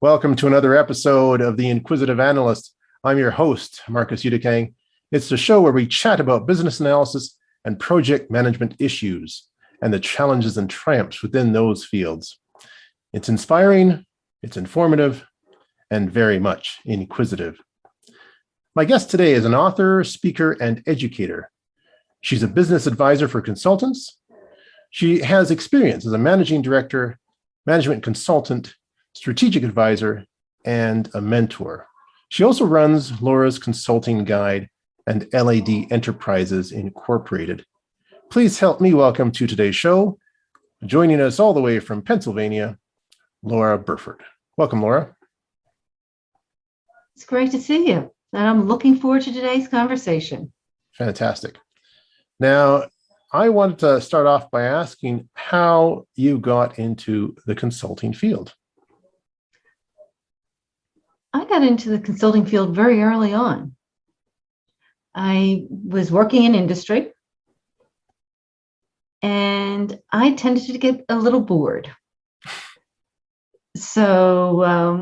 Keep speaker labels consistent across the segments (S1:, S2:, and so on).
S1: Welcome to another episode of The Inquisitive Analyst. I'm your host, Marcus Udikang. It's the show where we chat about business analysis and project management issues and the challenges and triumphs within those fields. It's inspiring, it's informative, and very much inquisitive. My guest today is an author, speaker, and educator. She's a business advisor for consultants. She has experience as a managing director, management consultant, strategic advisor, and a mentor. She also runs Laura's Consulting Guide and LAD Enterprises Incorporated. Please help me welcome to today's show, joining us all the way from Pennsylvania, Laura Burford. Welcome, Laura.
S2: It's great to see you, and I'm looking forward to today's conversation.
S1: Fantastic. Now, I wanted to start off by asking how you got into the consulting field.
S2: I got into the consulting field very early on. I was working in industry, and I tended to get a little bored. So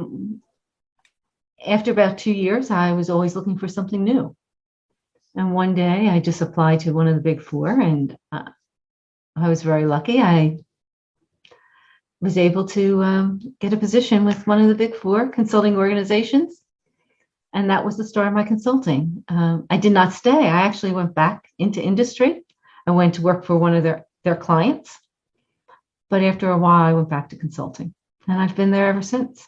S2: after about 2 years, I was always looking for something new. And one day I just applied to one of the big four, and I was very lucky. I was able to get a position with one of the big four consulting organizations. And that was the start of my consulting. I did not stay. I actually went back into industry. I went to work for one of their clients. But after a while, I went back to consulting. And I've been there ever since.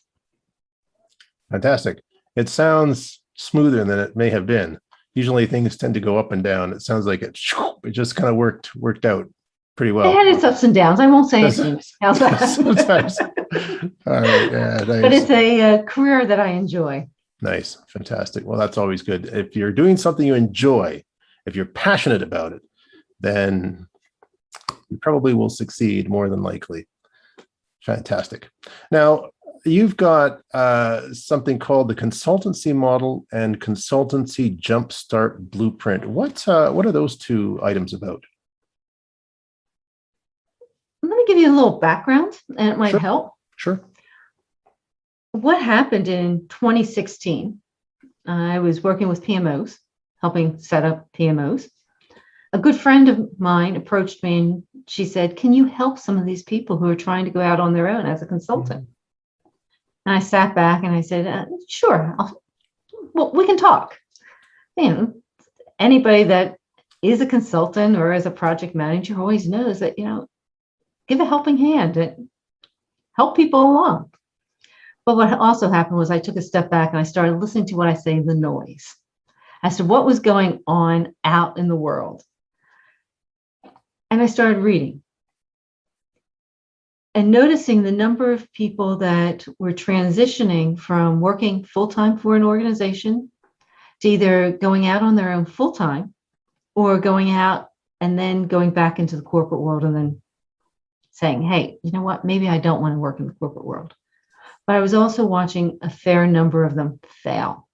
S1: Fantastic. It sounds smoother than it may have been. Usually things tend to go up and down. It sounds like it just kind of worked out pretty well.
S2: It had its ups and downs. I won't say anything else.
S1: Sometimes. All right. Yeah, nice.
S2: But it's a career that I enjoy.
S1: Nice. Fantastic. Well, that's always good. If you're doing something you enjoy, if you're passionate about it, then you probably will succeed more than likely. Fantastic. Now, you've got something called the Consultancy Model and Consultancy JUMPSTART Blueprint. What are those two items about?
S2: Let me give you a little background, and it might help.
S1: Sure.
S2: What happened in 2016, I was working with PMOs, helping set up PMOs. A good friend of mine approached me and she said, "Can you help some of these people who are trying to go out on their own as a consultant?" And I sat back and I said, "Sure, well, we can talk." Anybody that is a consultant or as a project manager always knows that, give a helping hand and help people along. But what also happened was I took a step back and I started listening to what I say, the noise, as to what was going on out in the world. And I started reading and noticing the number of people that were transitioning from working full-time for an organization to either going out on their own full-time or going out and then going back into the corporate world and then saying, "Hey, you know what? Maybe I don't want to work in the corporate world." But I was also watching a fair number of them fail.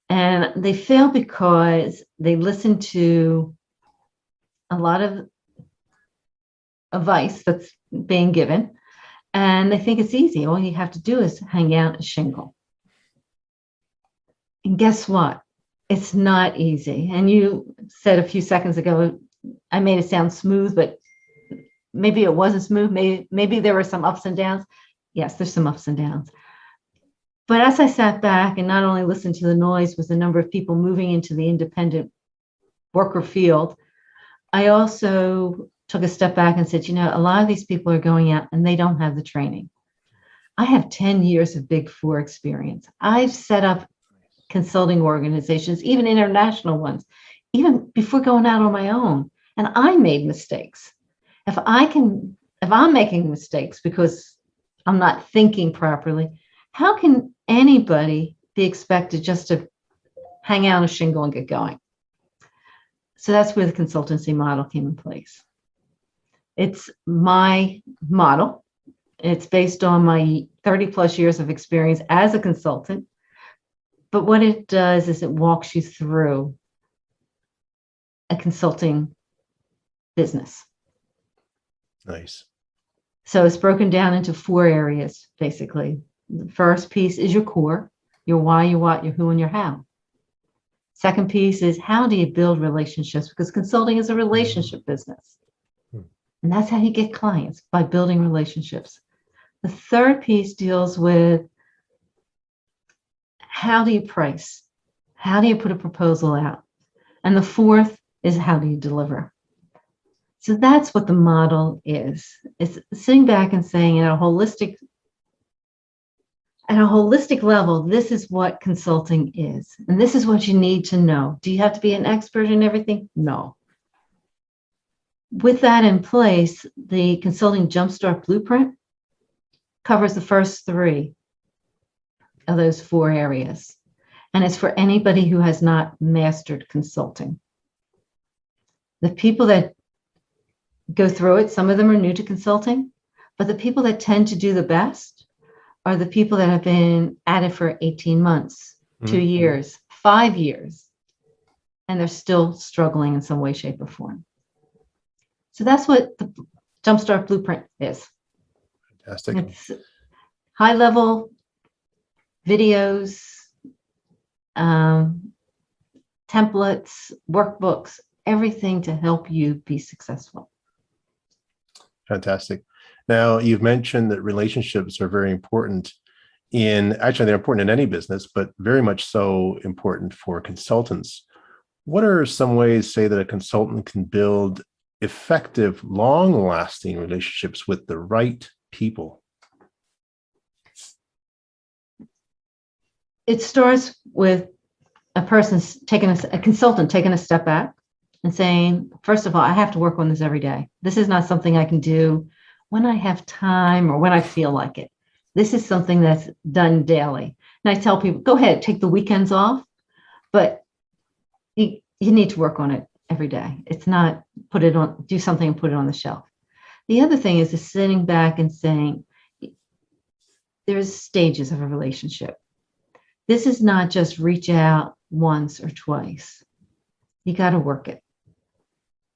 S2: And they fail because they listen to a lot of advice that's being given, and they think it's easy. All you have to do is hang out a shingle. And guess what? It's not easy. And you said a few seconds ago, I made it sound smooth, but maybe it wasn't smooth. Maybe there were some ups and downs. Yes, there's some ups and downs. But as I sat back and not only listened to the noise with the number of people moving into the independent worker field, I also took a step back and said, a lot of these people are going out and they don't have the training. I have 10 years of Big Four experience. I've set up consulting organizations, even international ones, even before going out on my own. And I made mistakes. If I'm making mistakes because I'm not thinking properly, how can anybody be expected just to hang out a shingle and get going? So that's where the consultancy model came in place. It's my model. It's based on my 30 plus years of experience as a consultant, But what it does is it walks you through a consulting business.
S1: Nice.
S2: So it's broken down into 4 areas, basically. The first piece is your core, your why, your what, your who, and your how. Second piece is how do you build relationships? Because consulting is a relationship business. And that's how you get clients, by building relationships. The third piece deals with how do you price? How do you put a proposal out? And the fourth is how do you deliver? So that's what the model is. It's sitting back and saying at a holistic level, this is what consulting is. And this is what you need to know. Do you have to be an expert in everything? No. With that in place, the Consulting JUMPSTART Blueprint covers the first 3 of those 4 areas. And it's for anybody who has not mastered consulting. The people that go through it, some of them are new to consulting, but the people that tend to do the best are the people that have been at it for 18 months, 2 years, 5 years, and they're still struggling in some way, shape, or form. So that's what the JUMPSTART Blueprint is.
S1: Fantastic.
S2: It's high-level videos, templates, workbooks, everything to help you be successful.
S1: Fantastic. Now, you've mentioned that relationships are very important they're important in any business, but very much so important for consultants. What are some ways, say, that a consultant can build effective, long-lasting relationships with the right people?
S2: It starts with a consultant taking a step back and saying, first of all, I have to work on this every day. This is not something I can do when I have time or when I feel like it. This is something that's done daily. And I tell people, go ahead, take the weekends off, but you need to work on it every day. It's not do something and put it on the shelf. The other thing is sitting back and saying, there's stages of a relationship. This is not just reach out once or twice. You got to work it.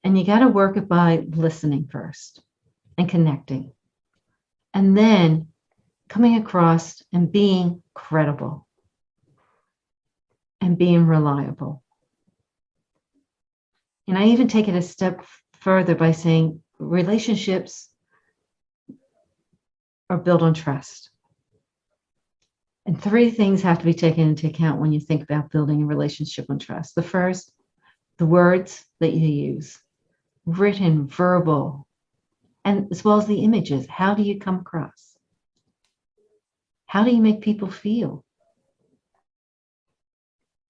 S2: And you got to work it by listening first and connecting. And then coming across and being credible and being reliable. And I even take it a step further by saying relationships are built on trust. And 3 things have to be taken into account when you think about building a relationship on trust. The first, the words that you use, written, verbal, and as well as the images. How do you come across? How do you make people feel?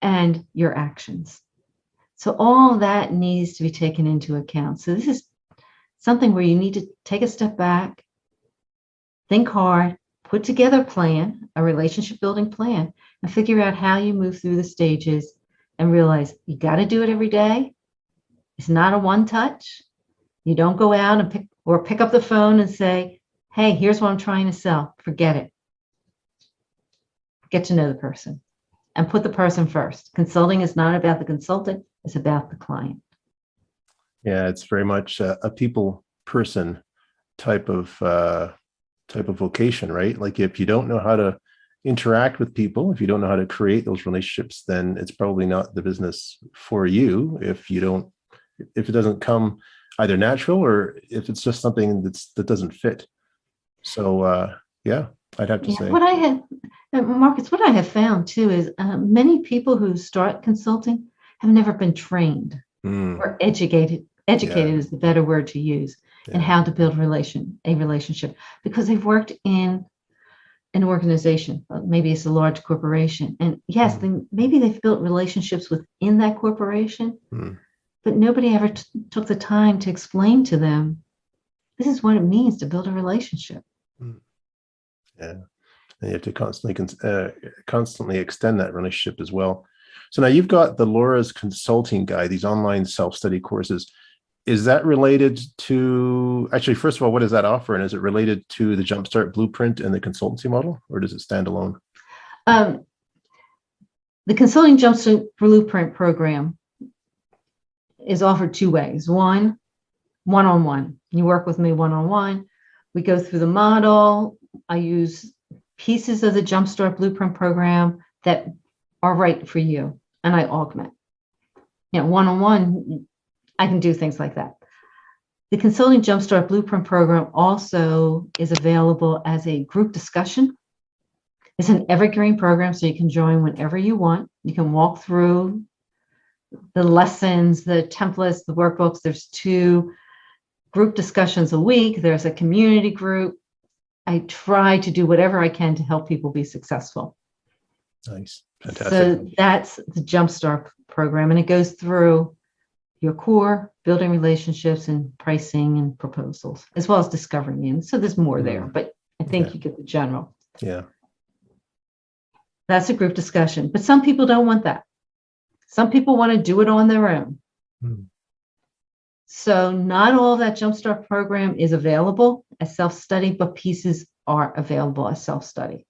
S2: And your actions. So all that needs to be taken into account. So this is something where you need to take a step back, think hard, put together a plan, a relationship building plan, and figure out how you move through the stages and realize you got to do it every day. It's not a one touch. You don't go out and pick up the phone and say, hey, here's what I'm trying to sell. Forget it. Get to know the person and put the person first. Consulting is not about the consultant. It's about the client.
S1: Yeah, it's very much a people person type of vocation, right? Like if you don't know how to interact with people, if you don't know how to create those relationships, then it's probably not the business for you. If it doesn't come either natural or if it's just something that doesn't fit. So yeah, I'd have to say.
S2: Marcus, what I have found too is many people who start consulting have never been trained or educated. Educated is the better word to use in how to build a relationship, because they've worked in an organization. Maybe it's a large corporation, and yes, maybe they've built relationships within that corporation, but nobody ever took the time to explain to them, this is what it means to build a relationship.
S1: Yeah. And you have to constantly extend that relationship as well. So now you've got the Laura's Consulting Guide, these online self-study courses. Is that related to, actually, first of all, what does that offer? And is it related to the Jumpstart Blueprint and the Consultancy Model, or does it stand alone?
S2: The The Consulting JUMPSTART Blueprint program is offered two ways. One-on-one. You work with me one-on-one. We go through the model. I use pieces of the JUMPSTART Blueprint program that are right for you, and I augment. One-on-one, I can do things like that. The Consulting JUMPSTART Blueprint program also is available as a group discussion. It's an evergreen program, so you can join whenever you want. You can walk through the lessons, the templates, the workbooks. There's 2 group discussions a week. There's a community group. I try to do whatever I can to help people be successful.
S1: Nice. Fantastic.
S2: So that's the JUMPSTART program, and it goes through your core, building relationships, and pricing and proposals, as well as discovering you. So there's more there, but I think you get the general.
S1: Yeah.
S2: That's a group discussion, but some people don't want that. Some people want to do it on their own. So not all of that JUMPSTART program is available as self-study, but pieces are available as self-study.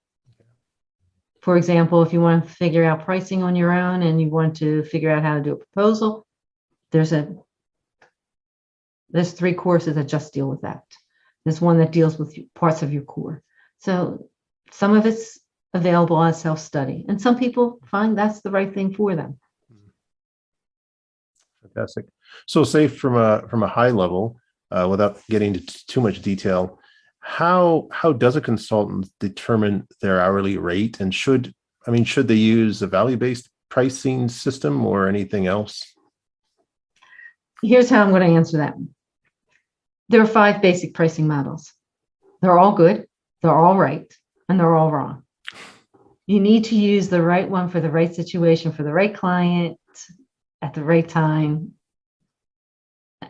S2: For example, if you want to figure out pricing on your own and you want to figure out how to do a proposal, there's 3 courses that just deal with that. There's one that deals with parts of your core. So some of it's available as self-study, and some people find that's the right thing for them.
S1: Fantastic. So say from a high level, without getting into too much detail, how does a consultant determine their hourly rate? And should they use a value-based pricing system or anything else?
S2: Here's how I'm going to answer that. There are 5 basic pricing models. They're all good, they're all right, and they're all wrong. You need to use the right one for the right situation, for the right client, at the right time,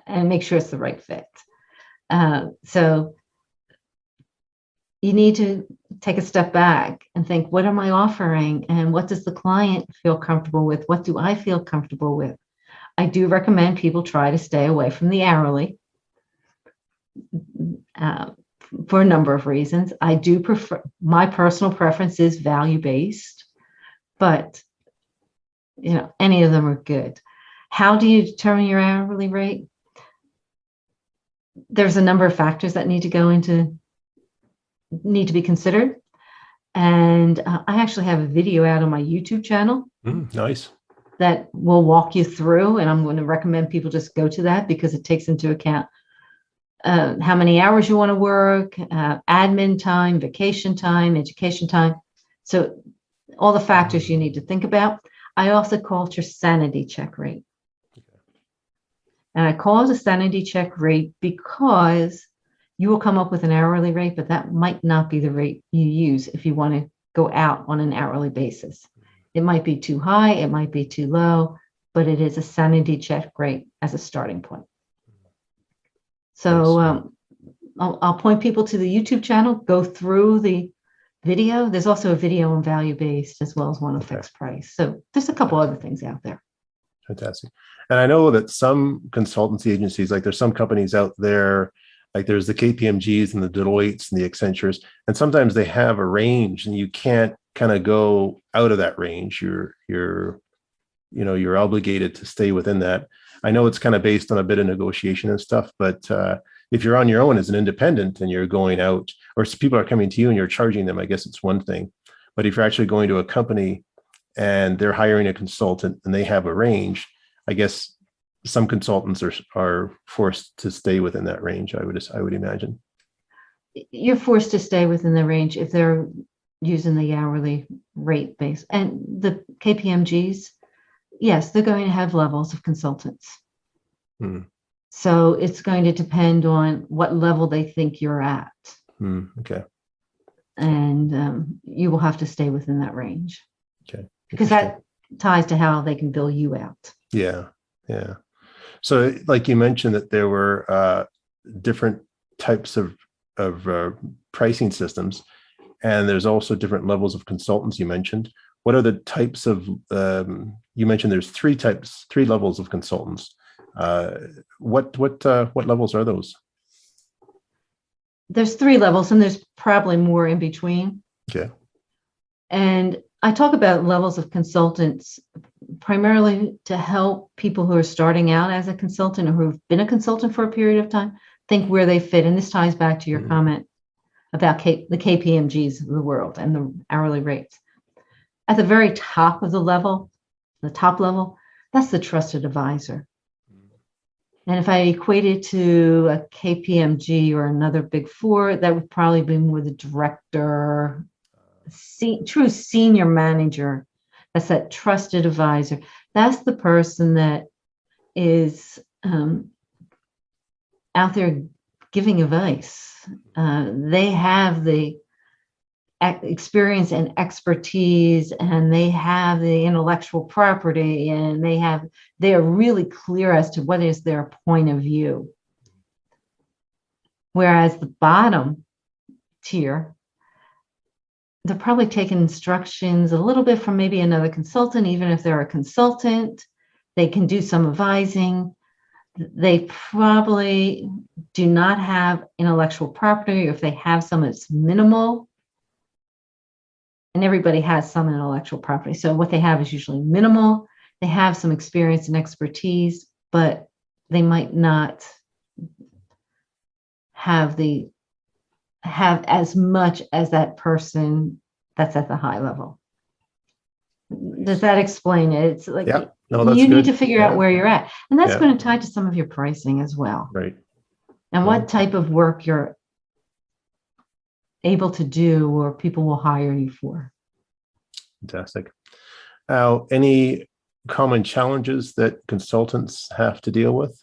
S2: and make sure it's the right fit. So you need to take a step back and think, what am I offering? And what does the client feel comfortable with? What do I feel comfortable with? I do recommend people try to stay away from the hourly for a number of reasons. I do prefer, my personal preference is value-based, but any of them are good. How do you determine your hourly rate? There's a number of factors that need to be considered. And I actually have a video out on my YouTube channel.
S1: Nice.
S2: That will walk you through, and I'm going to recommend people just go to that because it takes into account how many hours you want to work, admin time, vacation time, education time. So all the factors you need to think about. I also call it your sanity check rate. And I call it a sanity check rate because you will come up with an hourly rate, but that might not be the rate you use if you want to go out on an hourly basis. It might be too high, it might be too low, but it is a sanity check rate as a starting point. So I'll point people to the YouTube channel, go through the video. There's also a video on value-based as well as one on fixed price. So there's a couple other things out there.
S1: Fantastic. And I know that some consultancy agencies, like there's some companies out there, like there's the KPMGs and the Deloittes and the Accentures, and sometimes they have a range and you can't kind of go out of that range. You're obligated to stay within that. I know it's kind of based on a bit of negotiation and stuff, but if you're on your own as an independent and you're going out, or people are coming to you and you're charging them, I guess it's one thing. But if you're actually going to a company and they're hiring a consultant and they have a range, I guess some consultants are forced to stay within that range, I would imagine.
S2: You're forced to stay within the range if they're using the hourly rate base. And the KPMGs, yes, they're going to have levels of consultants. So it's going to depend on what level they think you're at.
S1: Okay.
S2: And you will have to stay within that range.
S1: Okay.
S2: Because that ties to how they can bill you out.
S1: Yeah. So like you mentioned that there were different types of pricing systems, and there's also different levels of consultants you mentioned. What are the types of, you mentioned there's three levels of consultants. What levels are those? There's
S2: 3 levels, and there's probably more in between.
S1: Okay.
S2: And I talk about levels of consultants primarily to help people who are starting out as a consultant or who've been a consultant for a period of time think where they fit. And this ties back to your comment about the KPMGs of the world and the hourly rates. At the very top of the top level, that's the trusted advisor. And if I equate it to a KPMG or another big four, that would probably be more the director, true senior manager. That's that trusted advisor. That's the person that is out there giving advice. They have the experience and expertise, and they have the intellectual property, and they are really clear as to what is their point of view. Whereas the bottom tier, they're probably taking instructions a little bit from maybe another consultant. Even if they're a consultant, they can do some advising. They probably do not have intellectual property, or if they have some, it's minimal. And everybody has some intellectual property. So what they have is usually minimal. They have some experience and expertise, but they might not have as much as that person that's at the high level. Does that explain it? It's like,
S1: yeah, no, that's
S2: you
S1: good.
S2: need to figure out where you're at. And that's
S1: Yeah.
S2: going to tie to some of your pricing as well.
S1: Right.
S2: And what type of work you're able to do or people will hire you for.
S1: Fantastic. Now, any common challenges that consultants have to deal with?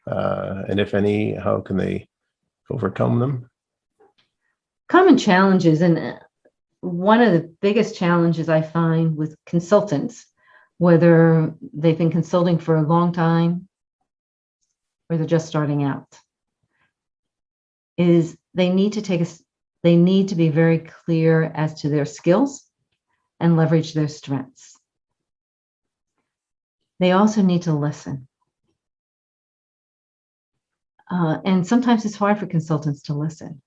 S1: And if any, how can they overcome them?
S2: Common challenges, and one of the biggest challenges I find with consultants, whether they've been consulting for a long time or they're just starting out, is they need to be very clear as to their skills and leverage their strengths. They also need to listen. And sometimes it's hard for consultants to listen.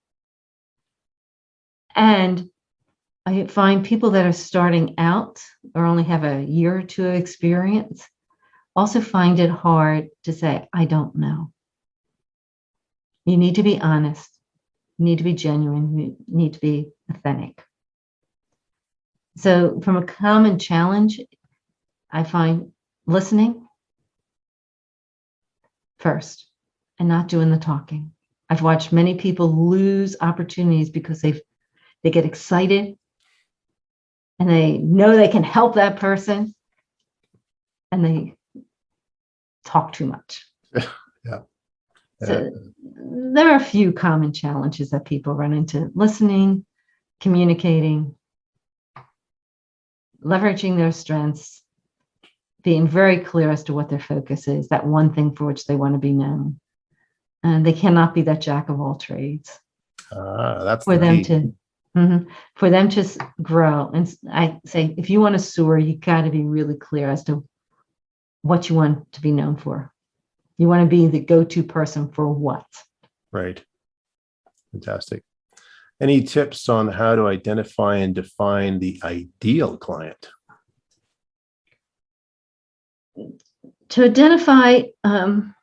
S2: And I find people that are starting out or only have a year or two of experience also find it hard to say, I don't know. You need to be honest. You need to be genuine. You need to be authentic. So from a common challenge, I find listening first and not doing the talking. I've watched many people lose opportunities because they get excited and they know they can help that person and they talk too much.
S1: Yeah.
S2: So there are a few common challenges that people run into: listening, communicating, leveraging their strengths, being very clear as to what their focus is, that one thing for which they want to be known. And they cannot be that jack of all trades.
S1: That's
S2: for
S1: the
S2: them
S1: key.
S2: to for them to grow. And I say, if you want to soar, you got to be really clear as to what you want to be known for. You want to be the go-to person for what?
S1: Right. Fantastic. Any tips on how to identify and define the ideal client?
S2: To identify, and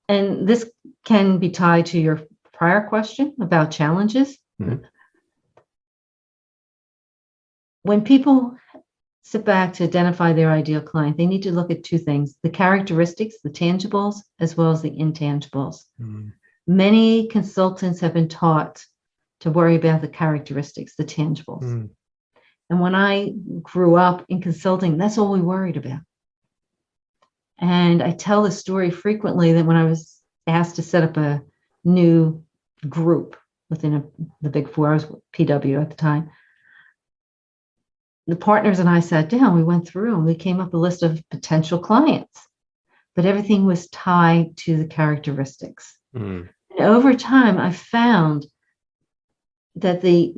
S2: this can be tied to your prior question about challenges.
S1: Mhm.
S2: When people sit back to identify their ideal client, they need to look at two things: the characteristics, the tangibles, as well as the intangibles.
S1: Mhm.
S2: Many consultants have been taught to worry about the characteristics, the tangibles.
S1: Mhm.
S2: And when I grew up in consulting, that's all we worried about. And I tell the story frequently that when I was asked to set up a new group within the Big Four, I was with PW at the time, the partners and I sat down, we went through and we came up with a list of potential clients, but everything was tied to the characteristics.
S1: Mhm.
S2: And over time, I found that the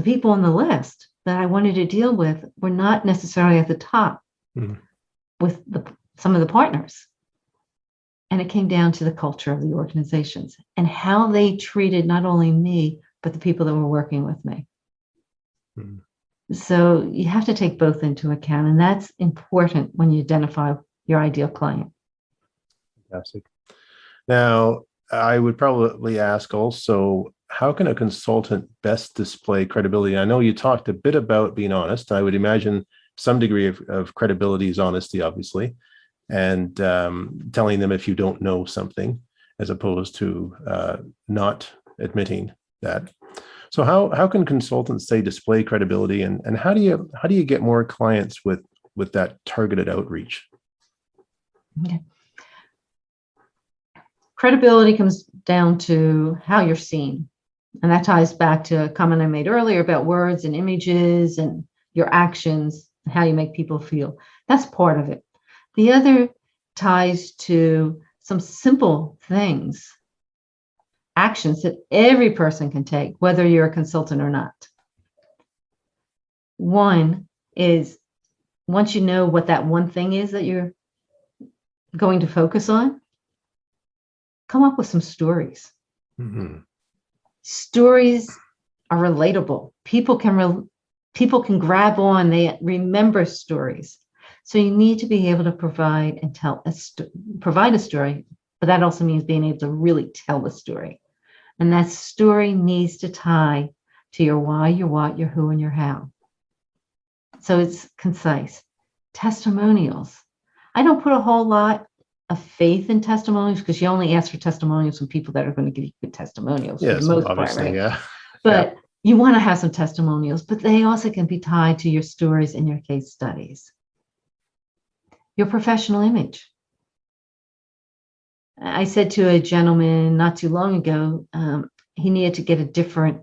S2: people on the list that I wanted to deal with were not necessarily at the top
S1: Mhm.
S2: with some of the partners. And it came down to the culture of the organizations and how they treated not only me, but the people that were working with me.
S1: Mhm.
S2: So you have to take both into account, and that's important when you identify your ideal client.
S1: Fantastic. Now, I would probably ask also, how can a consultant best display credibility? I know you talked a bit about being honest. I would imagine some degree of credibility is honesty, obviously, and telling them if you don't know something, as opposed to not admitting that. So how can consultants say display credibility, and how do you get more clients with that targeted outreach?
S2: Okay. Credibility comes down to how you're seen. And that ties back to a comment I made earlier about words and images and your actions, and how you make people feel. That's part of it. The other ties to some simple things, actions that every person can take, whether you're a consultant or not. One is, once you know what that one thing is that you're going to focus on, come up with some stories.
S1: Mm-hmm.
S2: Stories are relatable. People can grab on. They remember stories. So you need to be able to provide a story, but that also means being able to really tell the story. And that story needs to tie to your why, your what, your who, and your how. So it's concise. Testimonials. I don't put a whole lot of faith in testimonials, because you only ask for testimonials from people that are going to give you good testimonials for the
S1: Yes,
S2: most part,
S1: obviously,
S2: right?
S1: yeah.
S2: But you want to have some testimonials, but they also can be tied to your stories and your case studies. Your professional image. I said to a gentleman not too long ago, he needed to get a different,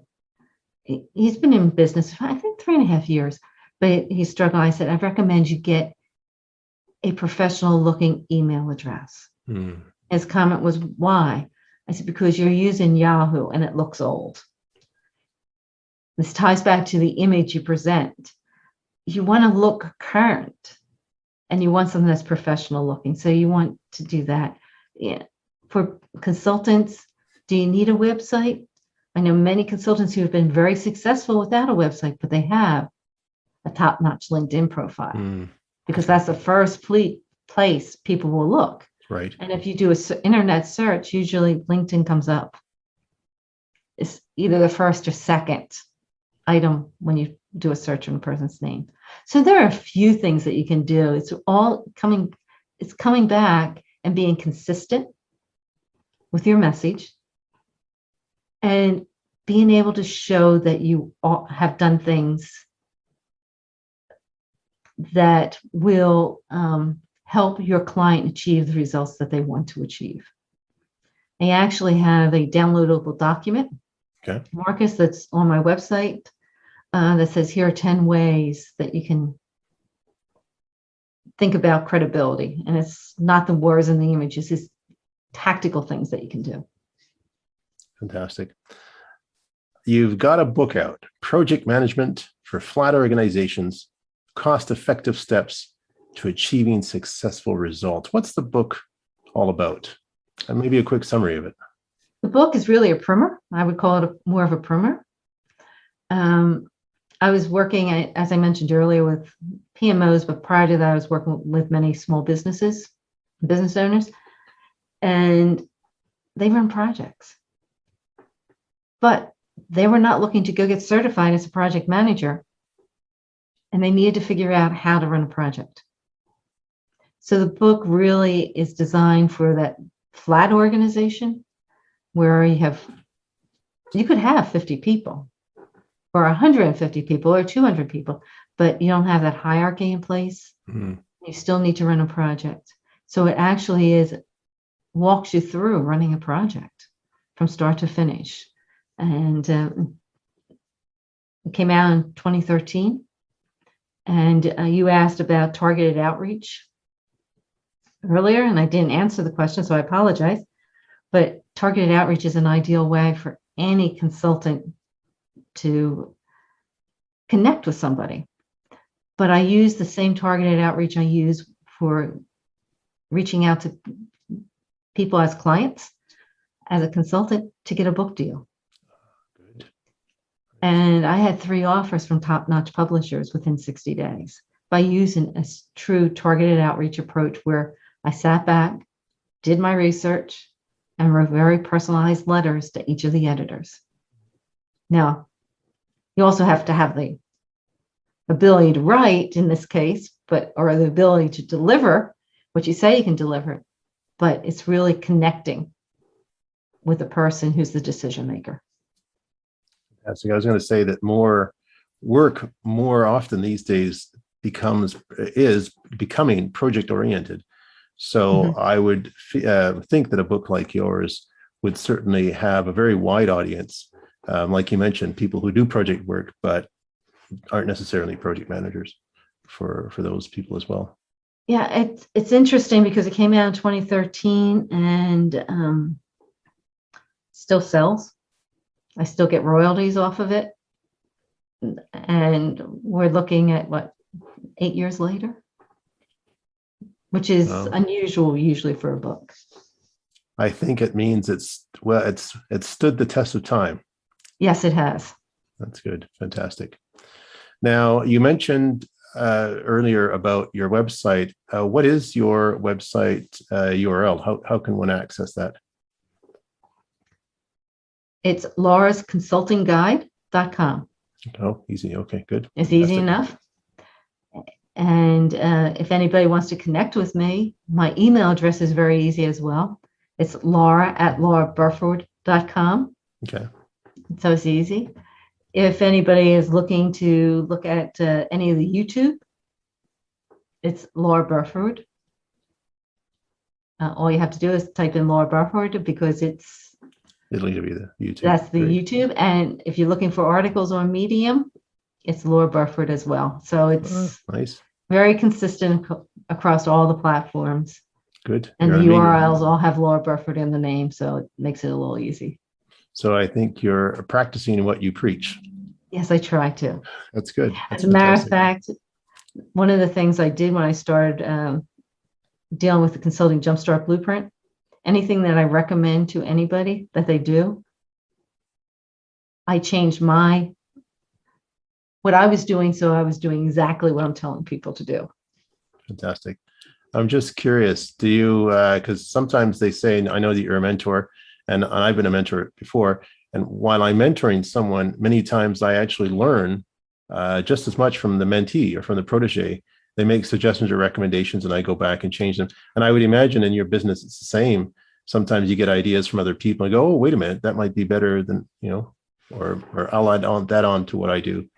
S2: he's been in business for, I think, 3.5 years, but he's struggling. I said, I recommend you get a professional looking email address. His comment was, why? I said, because you're using Yahoo and it looks old. This ties back to the image you present. You want to look current, and you want something that's professional looking. So you want to do that. Yeah. For consultants, do you need a website? I know many consultants who have been very successful without a website, but they have a top-notch LinkedIn profile, because that's the first place people will look.
S1: Right.
S2: And if you do an internet search, usually LinkedIn comes up. It's either the first or second item when you do a search on a person's name. So there are a few things that you can do. It's coming back and being consistent with your message, and being able to show that you have done things that will help your client achieve the results that they want to achieve. I actually have a downloadable document,
S1: Okay.
S2: Marcus, that's on my website, that says, here are 10 ways that you can think about credibility. And it's not the words and the images, it's tactical things that you can do.
S1: Fantastic. You've got a book out, Project Management for Flat Organizations, Cost-Effective Steps to Achieving Successful Results. What's the book all about? And maybe a quick summary of it.
S2: The book is really a primer. I would call it more of a primer. I was working, as I mentioned earlier, with PMOs, but prior to that, I was working with many small business owners, and they run projects. But they were not looking to go get certified as a project manager, and they needed to figure out how to run a project. So the book really is designed for that flat organization where you could have 50 people or 150 people or 200 people, but you don't have that hierarchy in place. You still need to run a project. So it actually walks you through running a project from start to finish. And it came out in 2013. And you asked about targeted outreach earlier, and I didn't answer the question, so I apologize. But targeted outreach is an ideal way for any consultant to connect with somebody. But I use the same targeted outreach I use for reaching out to people as clients, as a consultant, to get a book deal.
S1: Good.
S2: And I had 3 offers from top-notch publishers within 60 days by using a true targeted outreach approach where I sat back, did my research, and wrote very personalized letters to each of the editors. Now, you also have to have the ability to write in this case, or the ability to deliver what you say you can deliver, but it's really connecting with the person who's the decision maker.
S1: So I was going to say that more work more often these days is becoming project oriented. So I would think that a book like yours would certainly have a very wide audience. Like you mentioned, people who do project work, but aren't necessarily project managers for those people as well.
S2: Yeah, it's interesting because it came out in 2013 and still sells. I still get royalties off of it. And we're looking at 8 years later, which is unusual usually for a book.
S1: I think it means it's stood the test of time.
S2: Yes, it has.
S1: That's good. Fantastic. Now, you mentioned earlier about your website. What is your website URL? How can one access that?
S2: It's laurasconsultingguide.com.
S1: Oh, easy. Okay, good.
S2: It's easy enough. And if anybody wants to connect with me, my email address is very easy as well. It's laura@lauraburford.com.
S1: Okay.
S2: So it's easy. If anybody is looking to look at any of the YouTube, it's Laura Burford. All you have to do is type in Laura Burford because
S1: it'll give you the YouTube.
S2: That's the
S1: Great.
S2: YouTube. And if you're looking for articles on Medium, it's Laura Burford as well. So it's
S1: nice.
S2: Very consistent across all the platforms.
S1: Good.
S2: And the URLs all have Laura Burford in the name, so it makes it a little easy.
S1: So I think you're practicing what you preach.
S2: Yes, I try to.
S1: That's good. That's
S2: As a matter of fact, one of the things I did when I started dealing with the Consulting JUMPSTART Blueprint, anything that I recommend to anybody that they do, I changed what I was doing, so I was doing exactly what I'm telling people to do.
S1: Fantastic. I'm just curious, do you, because sometimes they say, I know that you're a mentor, and I've been a mentor before, and while I'm mentoring someone, many times I actually learn just as much from the mentee or from the protege. They make suggestions or recommendations, and I go back and change them. And I would imagine in your business, it's the same. Sometimes you get ideas from other people and go, oh, wait a minute, that might be better than, or I'll add that on to what I do.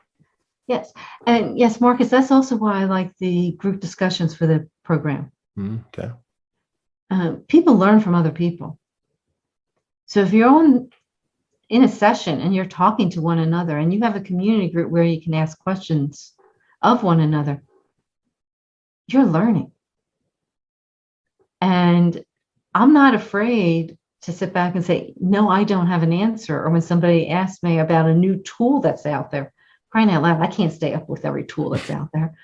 S2: Yes. And yes, Marcus, that's also why I like the group discussions for the program.
S1: Okay.
S2: People learn from other people. So if you're in a session and you're talking to one another and you have a community group where you can ask questions of one another, you're learning. And I'm not afraid to sit back and say, no, I don't have an answer. Or when somebody asks me about a new tool that's out there, crying out loud, I can't stay up with every tool that's out there.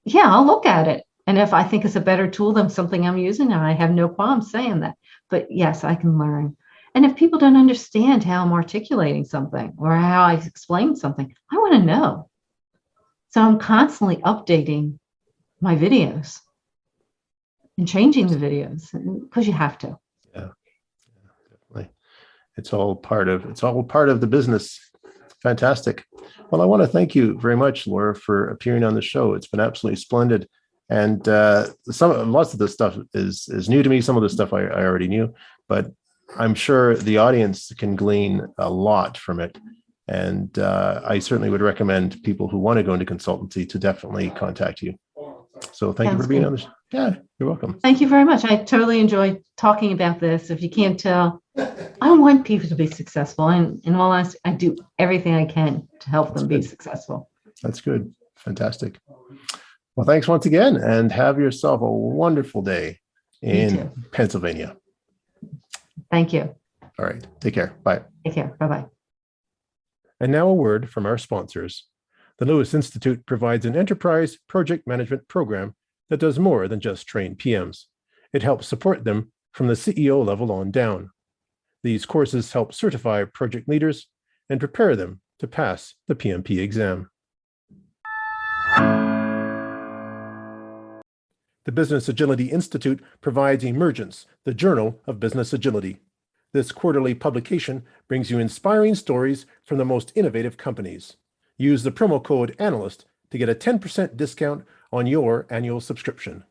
S2: Yeah, I'll look at it. And if I think it's a better tool than something I'm using, I have no problem saying that. But yes, I can learn. And if people don't understand how I'm articulating something or how I explain something, I want to know. So I'm constantly updating my videos and changing the videos because you have to.
S1: Yeah, definitely. It's all part of the business. Fantastic. Well, I want to thank you very much, Laura, for appearing on the show. It's been absolutely splendid. And lots of this stuff is new to me. Some of the stuff I already knew, but I'm sure the audience can glean a lot from it. And I certainly would recommend people who want to go into consultancy to definitely contact you. So thank you for being on the show. Yeah, you're welcome.
S2: Thank you very much. I totally enjoyed talking about this. If you can't tell, I want people to be successful. And in all honesty, I do everything I can to help them be successful.
S1: That's good. Fantastic. Well, thanks once again, and have yourself a wonderful day in Pennsylvania.
S2: Thank you.
S1: All right. Take care. Bye.
S2: Take care. Bye-bye.
S1: And now a word from our sponsors. The Lewis Institute provides an enterprise project management program that does more than just train PMs. It helps support them from the CEO level on down. These courses help certify project leaders and prepare them to pass the PMP exam. The Business Agility Institute provides Emergence, the Journal of Business Agility. This quarterly publication brings you inspiring stories from the most innovative companies. Use the promo code ANALYST to get a 10% discount on your annual subscription.